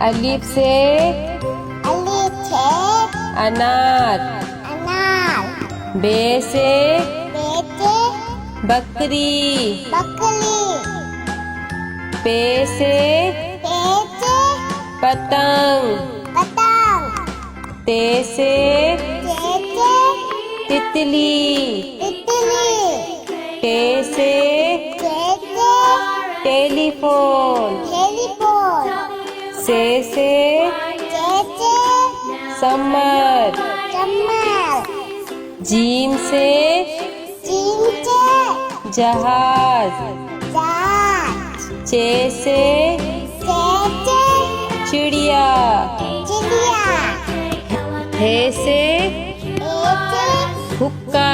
अलिफ से अनार। बे से बकरी। पे से पतंग। ते से तितली। टे से टेलीफोन। से समर। जीम से जहाज। चे से चिड़िया। हे से हुक्का।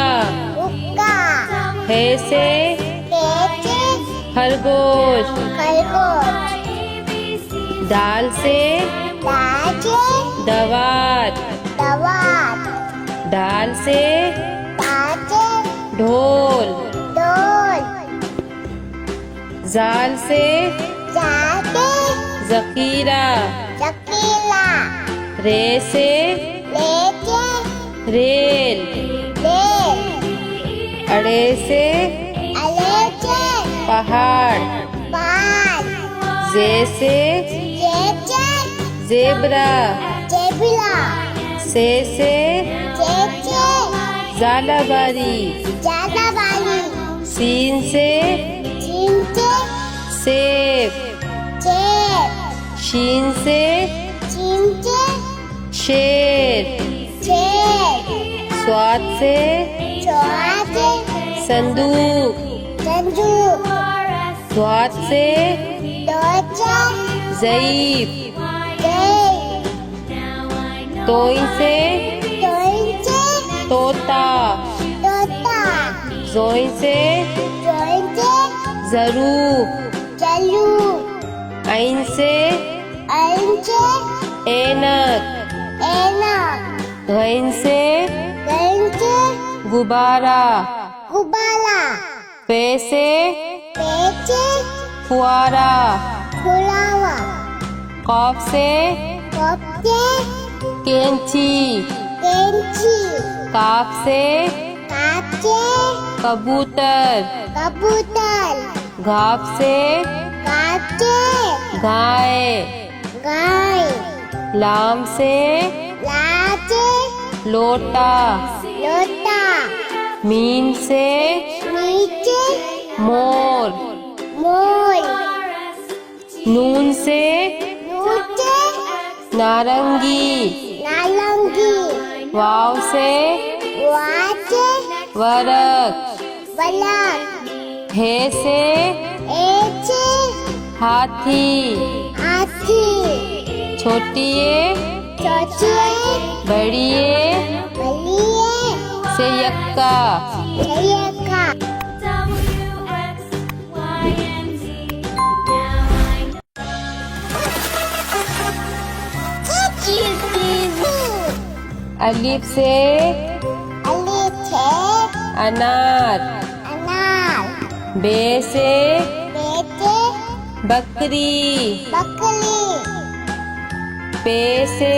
हे से खरगोश। दाल से दवात। दाल से ढोल। जाल से जखीरा। रे से रेल। अड़े से पहाड़। जे से जेबरा। से जालाबारी। सीन से सेब। शीन से शेर। स्वाद से संदूक। स्वाद से ज़ईफ। तोइन से तोता। जोइन से ज़रूफ। आइन से ऐनक। गैन से गुब्बारा। पे से फुआरा। कॉफ से कैंची। काफ से कबूतर। घाफ से गाय। लाम से लोटा। मीम से मोर। नून से नारंगी। वाव से वरक। हे से हाथी। छोटिए बड़िए से यक्का। अलिफ से अनार। बे से बकरी। पे से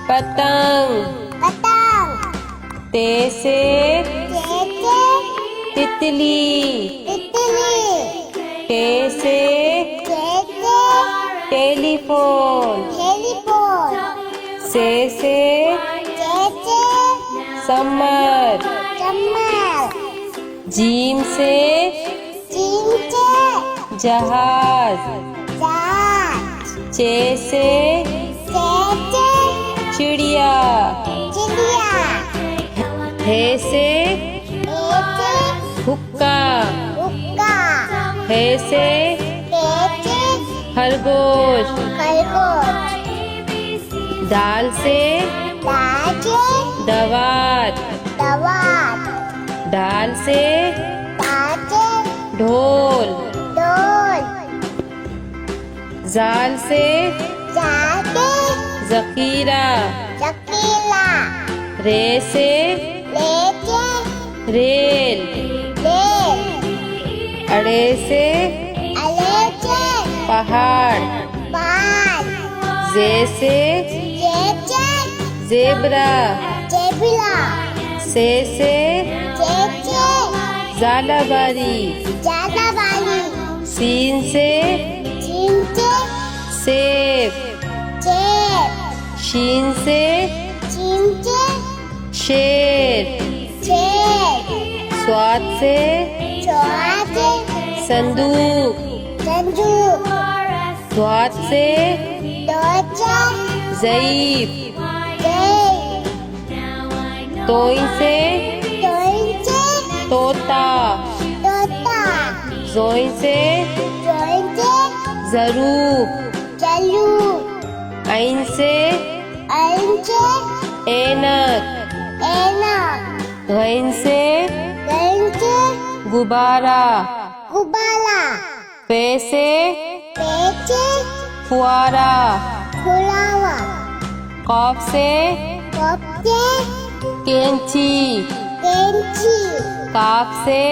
पतंग। ते से तितली। टे से टेलीफोन। से समर। जीम से जहाज। चे से चिड़िया। हे से हुक्का। हे से खरगोश। दाल से दवात। दाल से ढोल। जाल से जखीरा। रे से रेल। अड़े से पहाड़। जे से जेब्रा, से झालावारी, सीन से सेब, शीन से शेर, स्वाद से संदूक, द्वात से ज़ईफ, तोइन से तोता, ज़ोइन से ज़रूब, ऐन से ऐनक, गैन से गुब्बारा, पे से फुआरा, कॉफ से कैंची, काफ से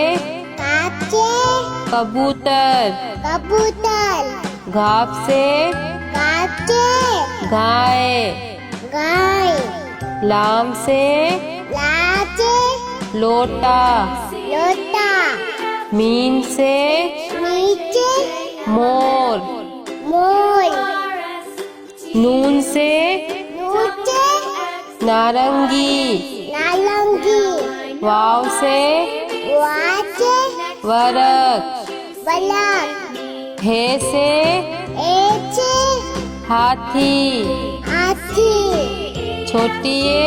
कबूतर, घाप से गाय, लाम से लोटा, मीम से मोर, नून से नारंगी, वाव से वरक, हे से हाथी, छोटिए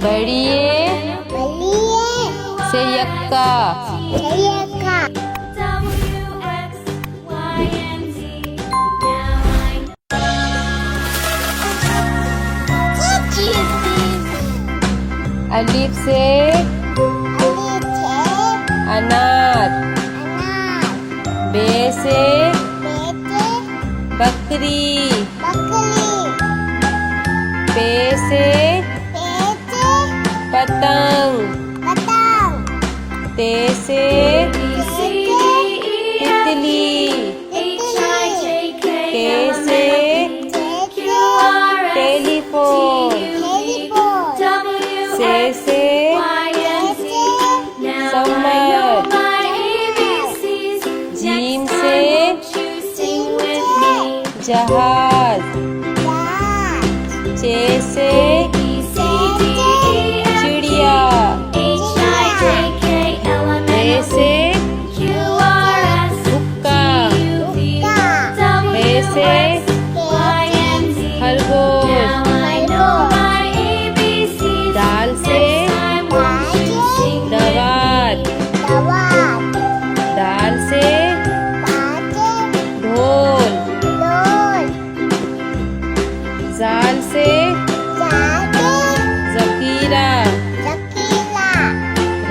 बड़िए से यक्का, अलिफ से अनार, बे से बकरी, पे से पतंग, ते से तितली, के से टेलीफोन, से सम्मत, जीम से जहाज, चे से चिड़िया, ए से हुक्का, ए से खरगोश, दाल से दवात, दाल से ढोल, जाल से ज़खीरा,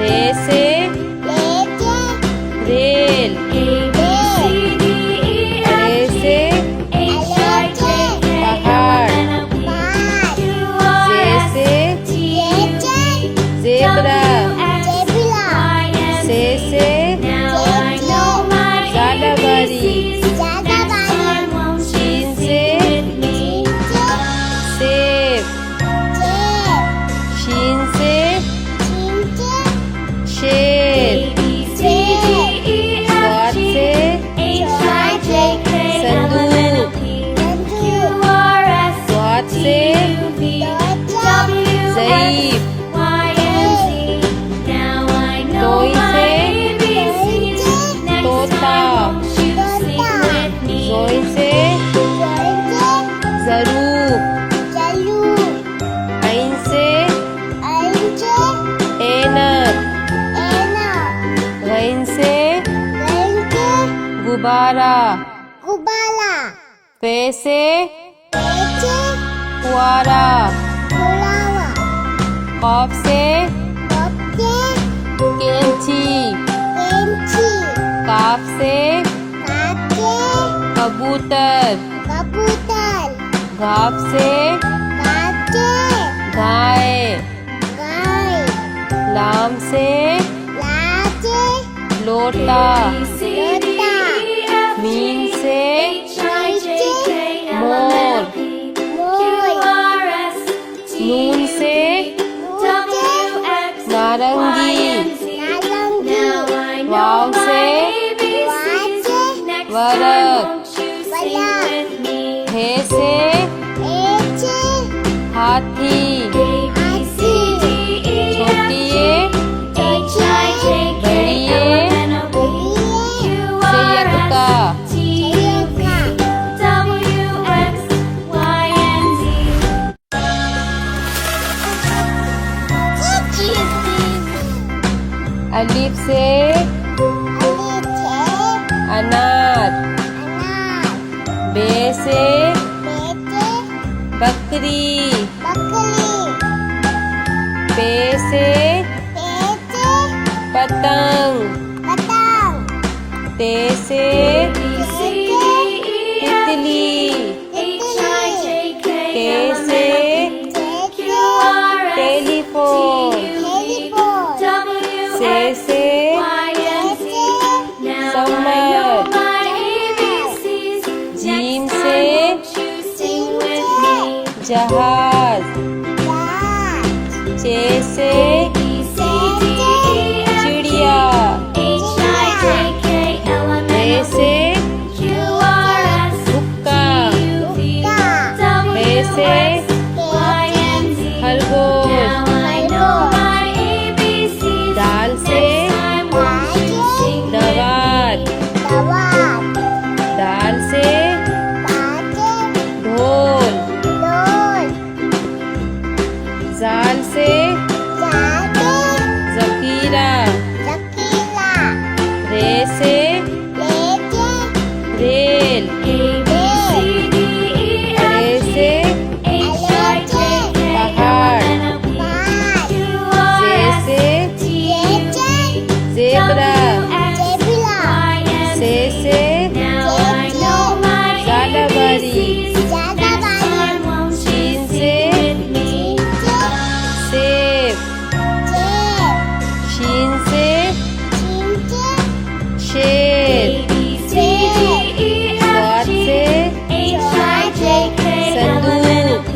रे से रेल, रे से पहाड़, जे से ज़ेब्रा, से झालावारी, शीन से सेब, शीन से शेर, स्वाद से संदूक, द्वात से ज़ईफ, तोइन से तोता, ज़ोइन से ज़रूब, ऐन से ऐनक, गैन से गुब्बारा, पे से फुआरा, कॉफ से कैंची, काफ से कबूतर, घाप से गाय, लाम से लोटा, मीम से मोर, वरक हे से हाथी छोटी ए बड़ी ए संयुक्ता अलिफ से अनार बे से बकरी पे से पतंग ते से तितली के से टेलीफोन से समर जीम से जहाज चे से चिड़िया ए से हुक्का हे से खरगोश दाल से दवात दाल से ढोल जाल से जखीरा रे से रेल रे से पहाड़ जे से ज़ेब्रा से ज़ालाबारी शीन से सेब शीन से शेर स्वाद से संदूक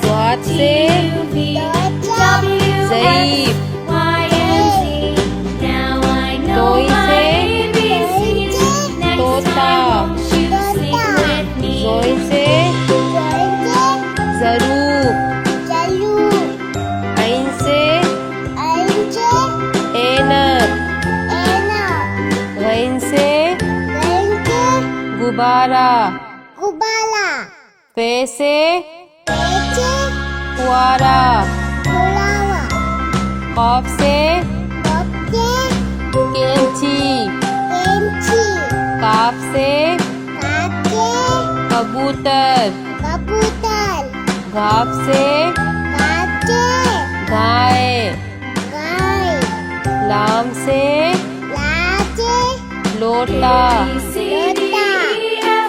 स्वाद से ज़ईफ़ तोई से तोता ज़ोई से ज़रूब ऐन से ऐनक गैन से गुब्बारा फे से फुआरा क़ाफ से कैंची काफ से कबूतर घाफ से गाय लाम से लोटा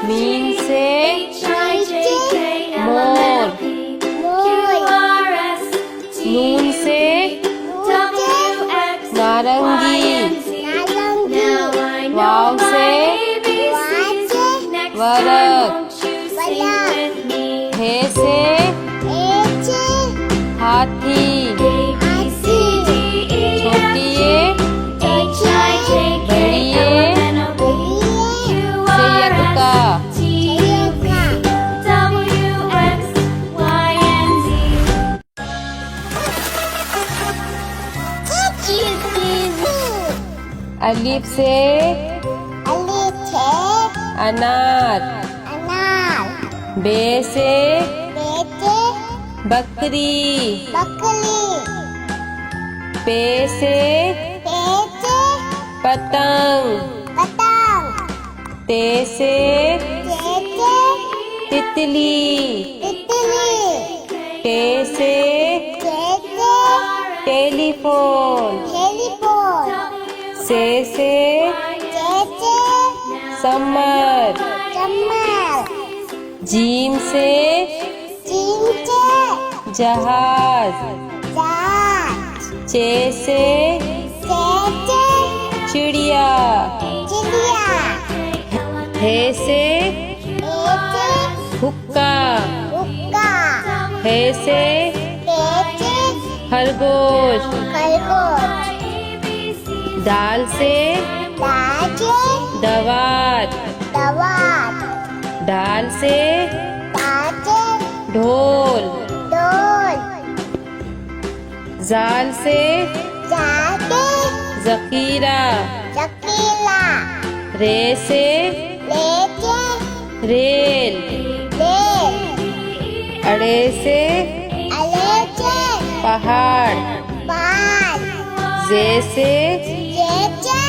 मीम से मोर नून से नारंगी वाव से वरक हे से हाथी छोटी ए बड़ी ए संयुक्ता अलिफ से अनार बे से बकरी पे से पतंग ते से तितली टे से टेलीफोन से समर जीम से जहाज चे से चिड़िया हे से हुक्का हे से खरगोश दाल से दवात दवात ढाल से ताजे ढोल डोल जाल से जाके जखीरा चकीला रे से लेके रेल ले अड़े से अलेचे पहाड़ पाल जे से जेचे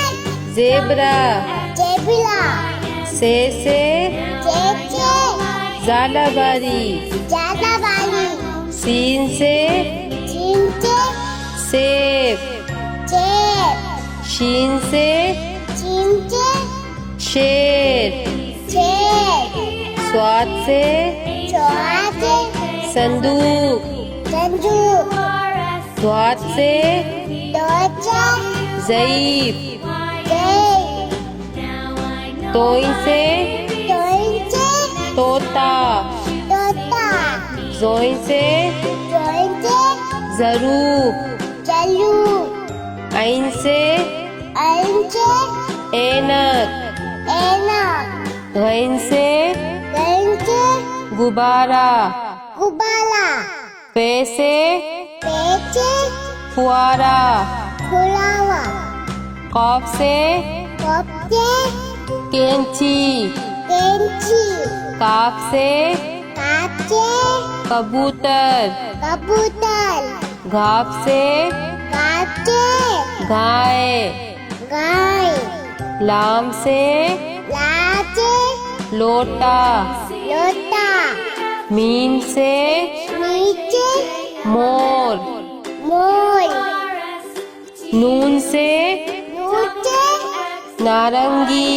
जेब्रा जेबिला से जेचे जालाबारी ज्यादा वाली सीन से चिंचे सेब चेप शीन से चिंचे शेर चेप स्वाद से चौहाचे संदूक संजू द्वात से दोचे ज़ईफ जय तोई से तोइंचे तोता तोता जोई से जोइंचे ज़रूब चलू ऐन से अंचे ऐनक एना गैन से गंचे गुब्बारा गुबाला पे से पेचे फुआरा फुलावा कॉफ से कपचे कैंची केंची काफ से काचे कबूतर कबूतर घाप से काचे गाय गाय लाम से लाचे लोटा लोटा मीम से नीचे मोर मोर नून से नूचे नारंगी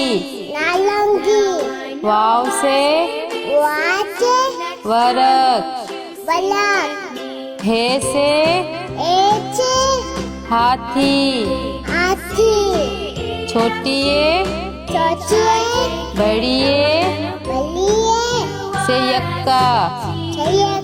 नालंगी वाव से वाचे वरक बलक हे से एचे हाथी हाथी छोटिए चौचिए बड़िए बलिए से यक्का छयक